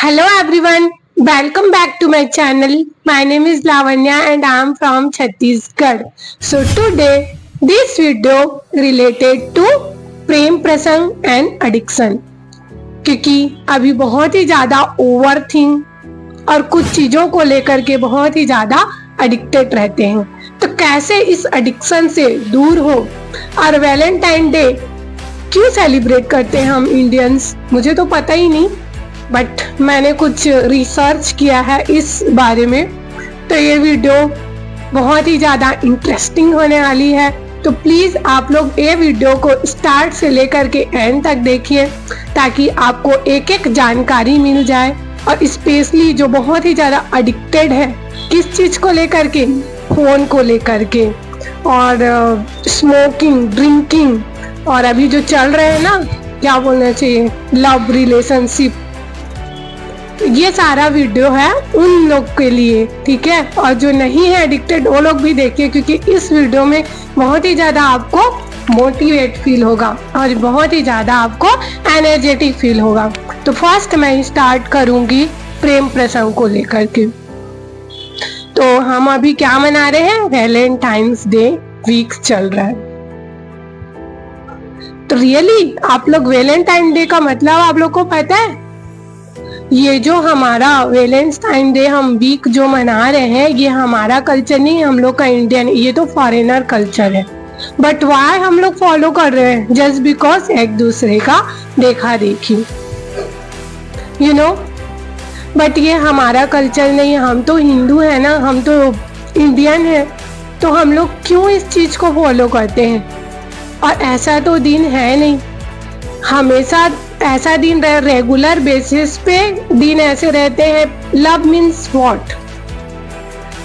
Hello everyone, welcome back to my channel. My name is Lavanya and I am from Chhattisgarh. So today this video related to प्रेम प्रसंग and addiction, क्योंकि अभी बहुत ही ज्यादा over think और कुछ चीजों को लेकर के बहुत ही ज्यादा एडिक्टेड रहते हैं। तो कैसे इस एडिक्शन से दूर हो और वैलेंटाइन डे क्यों सेलिब्रेट करते हैं हम इंडियंस, मुझे तो पता ही नहीं, बट मैंने कुछ रिसर्च किया है इस बारे में। तो ये वीडियो बहुत ही ज़्यादा इंटरेस्टिंग होने वाली है, तो प्लीज़ आप लोग ये वीडियो को स्टार्ट से लेकर के एंड तक देखिए ताकि आपको एक एक जानकारी मिल जाए। और स्पेशली जो बहुत ही ज़्यादा एडिक्टेड है किस चीज़ को लेकर के, फ़ोन को लेकर के और स्मोकिंग, ड्रिंकिंग, और अभी जो चल रहे हैं ना, क्या बोलना चाहिए, लव रिलेशनशिप, ये सारा वीडियो है उन लोग के लिए, ठीक है। और जो नहीं है एडिक्टेड वो लोग भी देखिए, क्योंकि इस वीडियो में बहुत ही ज़्यादा आपको मोटिवेट फील होगा और बहुत ही ज़्यादा आपको एनर्जेटिक फील होगा। तो फर्स्ट मैं स्टार्ट करूँगी प्रेम प्रसंग को लेकर के। तो हम अभी क्या मना रहे हैं, वैलेंटाइंस डे वीक चल रहा है। तो रियली आप लोग वैलेंटाइन डे का मतलब आप लोग को पता है? ये जो हमारा वैलेंटाइन डे हम वीक जो मना रहे हैं, ये हमारा कल्चर नहीं, हम लोग का इंडियन, ये तो फॉरेनर कल्चर है। बट वाई हम लोग फॉलो कर रहे हैं? जस्ट बिकॉज एक दूसरे का देखा देखी, यू नो। बट ये हमारा कल्चर नहीं है, हम तो हिंदू है ना, हम तो इंडियन है, तो हम लोग क्यों इस चीज को फॉलो करते हैं? और ऐसा तो दिन है नहीं, हमेशा ऐसा दिन रेगुलर बेसिस पे दिन ऐसे रहते हैं। Love means what?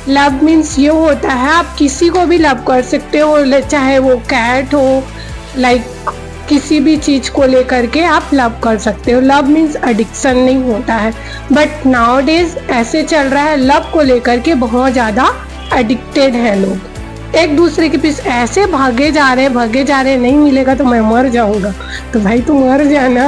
Love means ये होता है आप किसी को भी लव कर सकते हो, चाहे वो कैट हो, लाइक किसी भी चीज को लेकर के आप लव कर सकते हो। लव मीन्स एडिक्शन नहीं होता है। बट नाउ डेज ऐसे चल रहा है, लव को लेकर के बहुत ज्यादा एडिक्टेड है लोग, एक दूसरे के पीछे ऐसे भागे जा रहे हैं, नहीं मिलेगा तो मैं मर जाऊंगा। तो भाई तू मर जाना,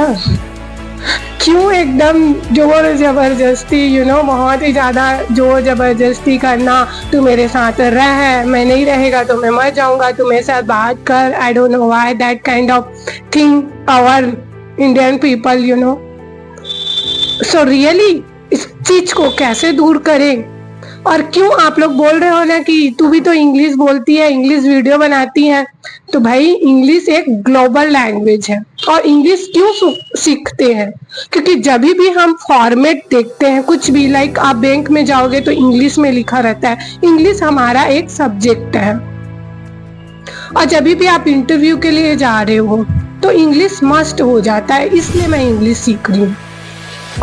क्यों एकदम जोर जबरदस्ती, यू नो, बहुत ही ज्यादा जोर जबरदस्ती करना, तू मेरे साथ रह, मैं नहीं रहेगा तो मैं मर जाऊंगा, तू मेरे साथ बात कर। I don't know why that kind of thing our Indian people, you know. So really इस चीज को कैसे दूर करें? और क्यों आप लोग बोल रहे हो ना कि तू भी तो इंग्लिश बोलती है, इंग्लिश वीडियो बनाती है, तो भाई इंग्लिश एक ग्लोबल लैंग्वेज है। और इंग्लिश क्यों सीखते हैं? क्योंकि जब भी हम फॉर्मेट देखते हैं कुछ भी, लाइक आप बैंक में जाओगे तो इंग्लिश में लिखा रहता है, इंग्लिश हमारा एक सब्जेक्ट है। और जब भी आप इंटरव्यू के लिए जा रहे हो तो इंग्लिश मस्ट हो जाता है, इसलिए मैं इंग्लिश सीख रही हूँ।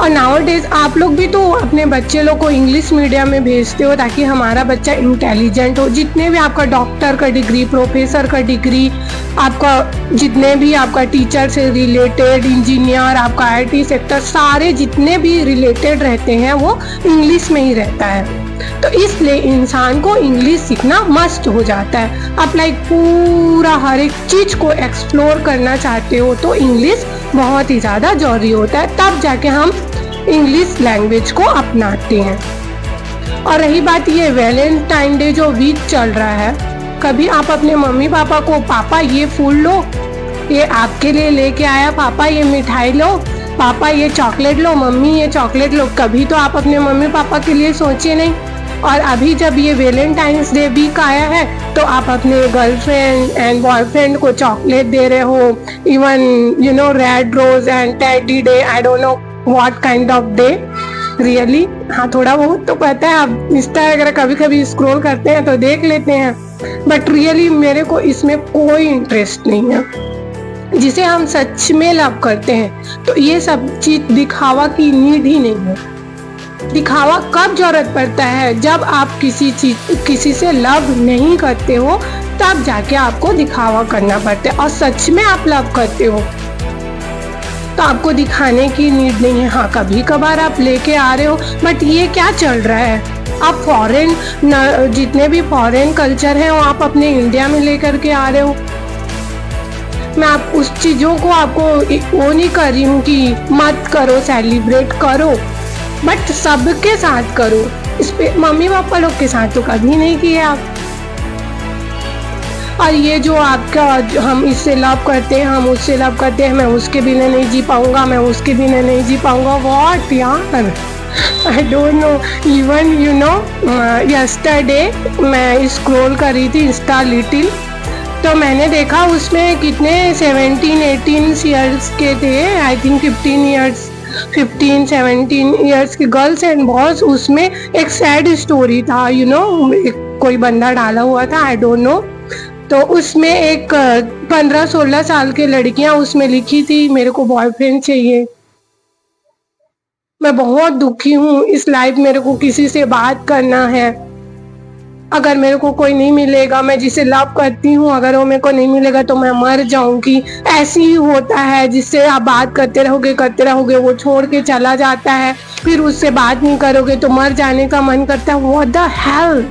और नाउ डेज आप लोग भी तो अपने बच्चे लोग को इंग्लिश मीडियम में भेजते हो ताकि हमारा बच्चा इंटेलिजेंट हो। जितने भी आपका डॉक्टर का डिग्री, प्रोफेसर का डिग्री, आपका जितने भी आपका टीचर से रिलेटेड, इंजीनियर, आपका आईटी सेक्टर, सारे जितने भी रिलेटेड रहते हैं वो इंग्लिश में ही रहता है। तो इसलिए इंसान को इंग्लिश सीखना मस्ट हो जाता है। आप लाइक पूरा हर एक चीज को एक्सप्लोर करना चाहते हो तो इंग्लिश बहुत ही ज़्यादा जरूरी होता है, तब जाके हम इंग्लिश लैंग्वेज को अपनाते हैं। और रही बात ये वैलेंटाइन डे जो वीक चल रहा है, कभी आप अपने मम्मी पापा को, पापा ये फूल लो, ये आपके लिए लेके आया, पापा ये मिठाई लो, पापा ये चॉकलेट लो, मम्मी ये चॉकलेट लो, कभी तो आप अपने मम्मी पापा के लिए सोचे नहीं। और अभी जब ये वैलेंटाइंस डे वीक आया है तो आप अपने गर्लफ्रेंड एंड बॉयफ्रेंड को चॉकलेट दे रहे हो, even you know red rose and teddy day, I don't know what kind of day. Really हाँ, थोड़ा बहुत तो पता है, आप इंस्टा वगैरह कभी कभी स्क्रॉल करते हैं तो देख लेते हैं, बट रियली मेरे को इसमें कोई इंटरेस्ट नहीं है। जिसे हम सच में लव करते हैं तो ये सब चीज दिखावा की नीड ही नहीं है। दिखावा कब जरूरत पड़ता है? जब आप किसी से लव नहीं करते हो तब जाके आपको दिखावा करना पड़ता है। और सच में आप लव करते हो तो आपको दिखाने की नीड नहीं है। हाँ, कभी कभार आप लेके आ रहे हो, बट ये क्या चल रहा है? आप फॉरेन, जितने भी फॉरेन कल्चर हैं वो आप अपने इंडिया में लेकर के आ रहे हो। मैं आप उस चीज़ों को आपको वो नहीं कर रही हूँ कि मत करो, सेलिब्रेट करो, बट सबके साथ करो, इस पे मम्मी पापा लोग के साथ तो कभी नहीं किए आप। और ये जो आपका हम इससे लव करते हैं, हम उससे लव करते हैं, मैं उसके बिना नहीं जी पाऊंगा, मैं उसके बिना नहीं जी पाऊंगा, व्हाट यार, आई don't no. Even you know yesterday मैं स्क्रॉल कर रही थी इंस्टा लिटिल, तो मैंने देखा उसमें कितने 17-18 ईयर्स के थे, आई थिंक 15-17 ईयर्स की गर्ल्स एंड बॉयज। उसमें एक सैड स्टोरी था, यू नो, कोई बंदा डाला हुआ था, आई डोंट नो। तो उसमें एक 15-16 साल की लड़कियां उसमें लिखी थी, मेरे को बॉयफ्रेंड चाहिए, मैं बहुत दुखी हूँ इस लाइफ, मेरे को किसी से बात करना है, अगर मेरे को कोई नहीं मिलेगा, मैं जिसे लव करती हूँ अगर वो मेरे को नहीं मिलेगा तो मैं मर जाऊंगी। ऐसे ही होता है, जिससे आप बात करते रहोगे वो छोड़ के चला जाता है, फिर उससे बात नहीं करोगे तो मर जाने का मन करता है। व्हाट द हेल,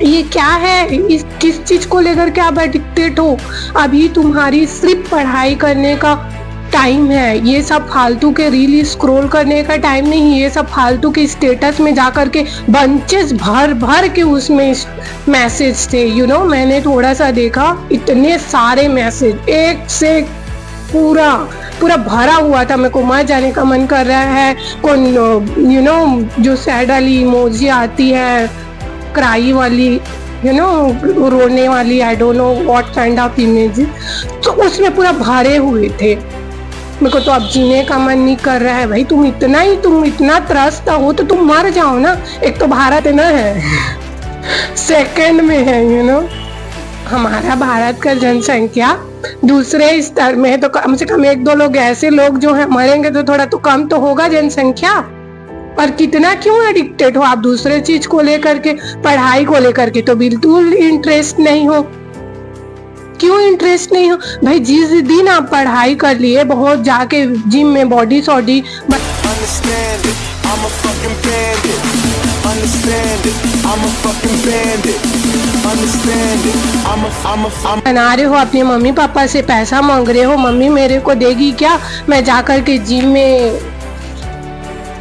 ये क्या है, इस किस चीज को लेकर के आप एडिक्टेड हो? अभी तुम्हारी सिर्फ पढ़ाई करने का टाइम है, ये सब फालतू के रील स्क्रॉल करने का टाइम नहीं, ये सब फालतू के स्टेटस में जाकर के बंचेस भर भर के उसमें मैसेज थे, यू नो, मैंने थोड़ा सा देखा, इतने सारे मैसेज एक से पूरा पूरा भरा हुआ था, मेरे को मर जाने का मन कर रहा है। कौन यू नो जो सैड वाली इमोजी आती है, क्राई वाली, यू नो, रोने वाली, आई don't know what kind of image, तो उसमें पूरा भरे हुए थे। मेरे को तो अब जीने का मन नहीं कर रहा है। भाई तुम इतना त्रस्त हो तो तुम मर जाओ ना। एक तो भारत ना है, सेकंड में है, यू नो, हमारा भारत का जनसंख्या दूसरे स्तर में है, तो कम से कम 1-2 लोग ऐसे लोग जो है मरेंगे तो थोड़ा तो कम तो होगा जनसंख्या। और कितना क्यों एडिक्टेड हो आप दूसरे चीज को लेकर के? पढ़ाई को लेकर के तो बिल्कुल इंटरेस्ट नहीं हो। क्यों इंटरेस्ट नहीं हो भाई? जिस दिन आप पढ़ाई कर लिए, बहुत जाके जिम में बॉडी सॉडी बना रहे हो, अपने मम्मी पापा से पैसा मांग रहे हो, मम्मी मेरे को देगी क्या, मैं जाकर के जिम में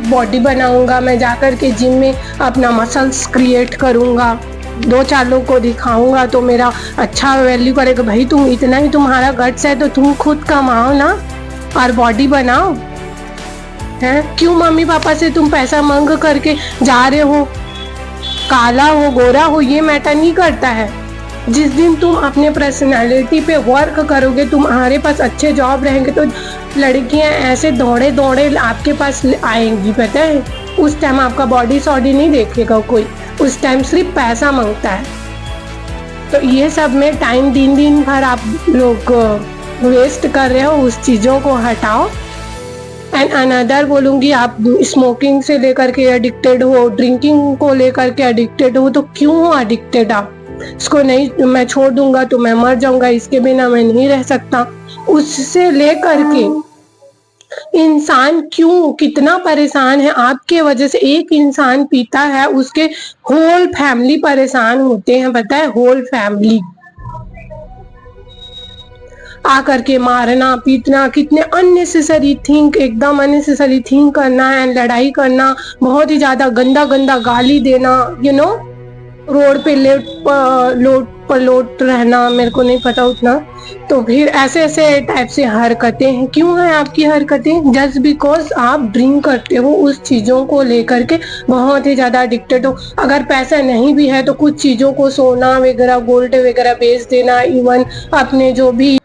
बॉडी बनाऊंगा, मैं जाकर के जिम में अपना मसल्स क्रिएट करूंगा, 2-4 लोग को दिखाऊंगा तो मेरा अच्छा वैल्यू करेगा। भाई तुम इतना ही तुम्हारा गट्स है तो तुम खुद कमाओ ना और बॉडी बनाओ, हैं? क्यों मम्मी पापा से तुम पैसा मांग करके जा रहे हो? काला हो गोरा हो ये मैटर नहीं करता है। जिस दिन तुम अपने पर्सनालिटी पे वर्क करोगे, तुम्हारे पास अच्छे जॉब रहेंगे, तो लड़कियां ऐसे दौड़े दौड़े आपके पास आएंगी, पता है? उस टाइम आपका बॉडी सॉडी नहीं देखेगा कोई, उस टाइम सिर्फ पैसा मांगता है। तो ये सब में टाइम दिन भर आप लोग वेस्ट कर रहे हो, उस चीज़ों को हटाओ। एंड अनदर बोलूँगी, आप स्मोकिंग से लेकर के एडिक्टेड हो, ड्रिंकिंग को लेकर के एडिक्टेड हो, तो क्यों हो एडिक्टेड आप? इसको नहीं मैं छोड़ दूंगा तो मैं मर जाऊंगा, इसके बिना मैं नहीं रह सकता, उससे लेकर के इंसान क्यों कितना परेशान है आपके वजह से। एक इंसान पीता है, उसके होल फैमिली परेशान होते हैं, पता है? होल फैमिली आकर के मारना पीटना, कितने अननेसेसरी थिंक, एकदम अननेसेसरी थिंक करना है, लड़ाई करना, बहुत ही ज्यादा गंदा गंदा गाली देना, यू नो, रोड पे लोट पलोट रहना, मेरे को नहीं पता उतना। तो फिर ऐसे ऐसे टाइप से हरकतें हैं। क्यों है आपकी हरकतें? जस्ट बिकॉज आप ड्रिंक करते हो, उस चीज़ों को लेकर के बहुत ही ज़्यादा एडिक्टेड हो। अगर पैसा नहीं भी है तो कुछ चीज़ों को, सोना वगैरह, गोल्ड वगैरह बेच देना, इवन अपने जो भी।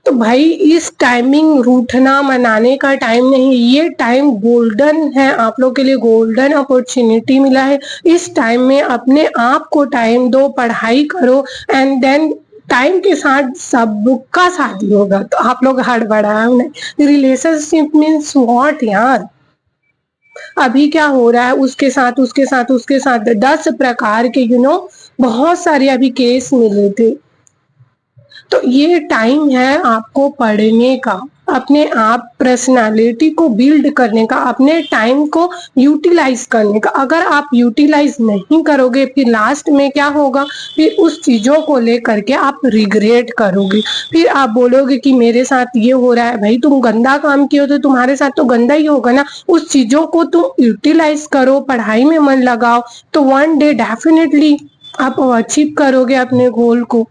तो भाई इस टाइमिंग रूठना मनाने का टाइम नहीं, ये टाइम गोल्डन है, आप लोग के लिए गोल्डन अपॉर्चुनिटी मिला है। इस टाइम में अपने आप को टाइम दो, पढ़ाई करो, एंड देन टाइम के साथ सबका शादी होगा। तो आप लोग हड़बड़ाओ नहीं। रिलेशनशिप मीन्स व्हाट यार? अभी क्या हो रहा है, उसके साथ 10 प्रकार के, यू नो, बहुत सारे अभी केस मिले थे। तो ये टाइम है आपको पढ़ने का, अपने आप पर्सनालिटी को बिल्ड करने का, अपने टाइम को यूटिलाइज करने का। अगर आप यूटिलाइज नहीं करोगे फिर लास्ट में क्या होगा, फिर उस चीजों को लेकर के आप रिग्रेट करोगे। फिर आप बोलोगे कि मेरे साथ ये हो रहा है। भाई तुम गंदा काम किए हो तो तुम्हारे साथ तो गंदा ही होगा ना। उस चीजों को तुम यूटिलाइज करो, पढ़ाई में मन लगाओ, तो वन डे डेफिनेटली आप अचीव करोगे अपने गोल को।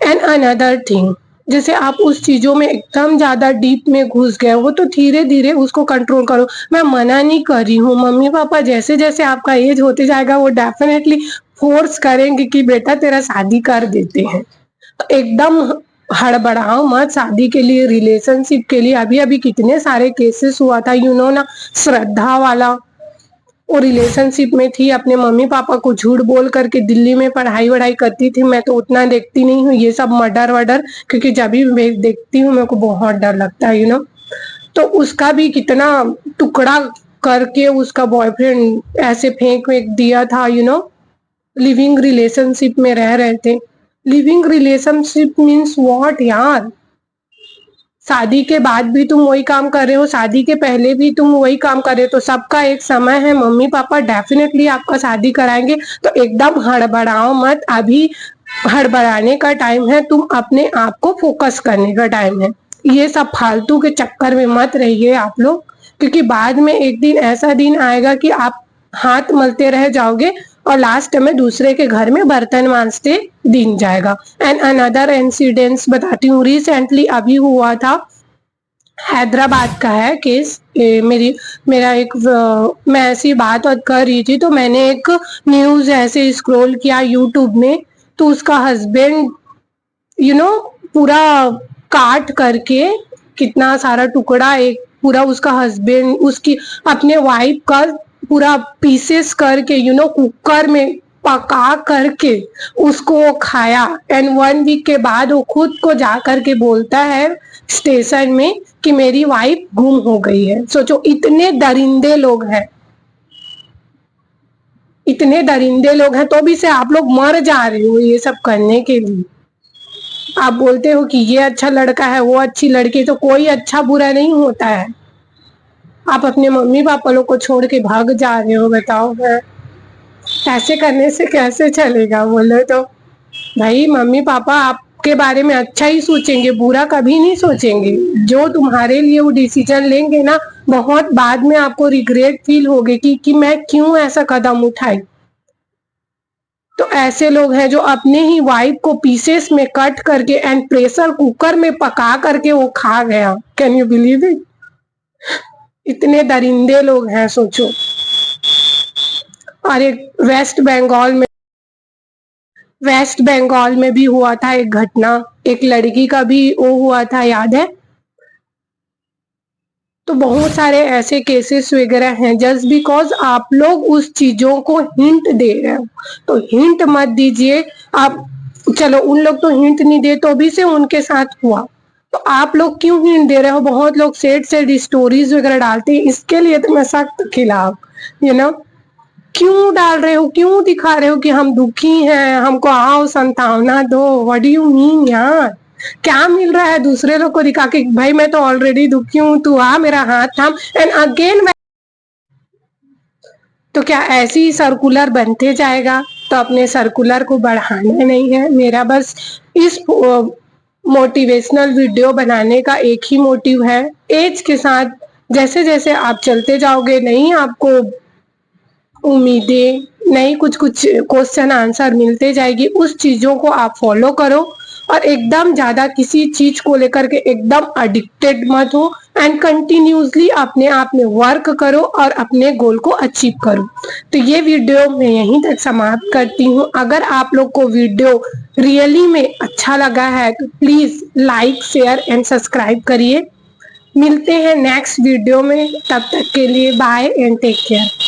एंड अनदर थिंग, जैसे आप उस चीजों में एकदम ज्यादा डीप में घुस गए हो तो धीरे धीरे उसको कंट्रोल करो। मैं मना नहीं कर रही हूँ, मम्मी पापा जैसे जैसे आपका एज होते जाएगा वो डेफिनेटली फोर्स करेंगे कि बेटा तेरा शादी कर देते हैं। तो एकदम हड़बड़ाओ मत शादी के लिए, रिलेशनशिप के लिए। अभी अभी कितने सारे केसेस हुआ था, यू नो ना, श्रद्धा वाला। वो रिलेशनशिप में थी, अपने मम्मी पापा को झूठ बोल करके दिल्ली में पढ़ाई वढ़ाई करती थी। मैं तो उतना देखती नहीं हूँ ये सब मर्डर वर्डर, क्योंकि जब भी मैं देखती हूँ मेरे को बहुत डर लगता है, यू नो। तो उसका भी कितना टुकड़ा करके उसका बॉयफ्रेंड ऐसे फेंक फेंक दिया था, यू नो। लिविंग रिलेशनशिप में रह रहे थे। लिविंग रिलेशनशिप मीन्स व्हाट यार? शादी के बाद भी तुम वही काम कर रहे हो, शादी के पहले भी तुम वही काम कर रहे हो। तो सबका एक समय है, मम्मी पापा डेफिनेटली आपका शादी कराएंगे। तो एकदम हड़बड़ाओ मत, अभी हड़बड़ाने का टाइम है, तुम अपने आप को फोकस करने का टाइम है। ये सब फालतू के चक्कर में मत रहिए आप लोग, क्योंकि बाद में एक दिन ऐसा दिन आएगा कि आप हाथ मलते रह जाओगे और लास्ट में दूसरे के घर में बर्तन मांजते दिन जाएगा। एंड अनदर इंसिडेंट्स बताती हूँ, रिसेंटली अभी हुआ था, हैदराबाद का है केस। मेरा एक मैं ऐसी बात कर रही थी तो मैंने एक न्यूज ऐसे स्क्रॉल किया यूट्यूब में, तो उसका हस्बैंड यू नो पूरा काट करके कितना सारा टुकड़ा, एक पूरा उसका हस्बैंड उसकी अपने वाइफ का पूरा पीसेस करके यू नो कुकर में पका करके उसको वो खाया। एंड 1 वीक के बाद वो खुद को जा करके बोलता है स्टेशन में कि मेरी वाइफ गुम हो गई है। सोचो, इतने दरिंदे लोग हैं, इतने दरिंदे लोग हैं, तो भी से आप लोग मर जा रहे हो ये सब करने के लिए। आप बोलते हो कि ये अच्छा लड़का है, वो अच्छी लड़की, तो कोई अच्छा बुरा नहीं होता है। आप अपने मम्मी पापा लोग को छोड़ के भाग जा रहे हो, बताओ। है ऐसे करने से कैसे चलेगा बोलो तो? भाई मम्मी पापा आपके बारे में अच्छा ही सोचेंगे, बुरा कभी नहीं सोचेंगे। जो तुम्हारे लिए वो डिसीजन लेंगे ना, बहुत बाद में आपको रिग्रेट फील होगी कि मैं क्यों ऐसा कदम उठाई। तो ऐसे लोग हैं जो अपने ही वाइफ को पीसेस में कट करके एंड प्रेशर कुकर में पका करके वो खा गया। Can you believe it? इतने दरिंदे लोग हैं, सोचो। और एक वेस्ट बंगाल में भी हुआ था एक घटना, एक लड़की का भी वो हुआ था, याद है? तो बहुत सारे ऐसे केसेस वगैरह हैं। जस्ट बिकॉज आप लोग उस चीजों को हिंट दे रहे हो, तो हिंट मत दीजिए आप। चलो उन लोग तो हिंट नहीं दे तो भी से उनके साथ हुआ, तो आप लोग क्यों हिंट दे रहे हो? बहुत लोग सैड स्टोरीज वगैरह डालते हैं, इसके लिए तो मैं सख्त खिलाफ, यू नो। क्यों डाल रहे हो, क्यों दिखा रहे हो कि हम दुखी हैं, हमको आओ संतावना दो? व्हाट डू यू मीन यार? क्या मिल रहा है दूसरे लोग को दिखा के? भाई मैं तो ऑलरेडी दुखी हूँ, तू आ मेरा हाथ थाम। एंड अगेन तो क्या ऐसे ही सर्कुलर बनते जाएगा? तो अपने सर्कुलर को बढ़ाना नहीं है। मेरा बस इस मोटिवेशनल वीडियो बनाने का एक ही मोटिव है, एज के साथ जैसे जैसे आप चलते जाओगे, नहीं आपको उम्मीदें, नहीं कुछ कुछ क्वेश्चन आंसर मिलते जाएगी, उस चीजों को आप फॉलो करो। और एकदम ज्यादा किसी चीज को लेकर के एकदम एडिक्टेड मत हो, एंड कंटिन्यूसली अपने आप में वर्क करो और अपने गोल को अचीव करो। तो ये वीडियो मैं यहीं तक समाप्त करती हूँ। अगर आप लोग को वीडियो रियली में अच्छा लगा है तो please like, share and subscribe करिए। मिलते हैं नेक्स्ट वीडियो में, तब तक के लिए बाय एंड टेक केयर।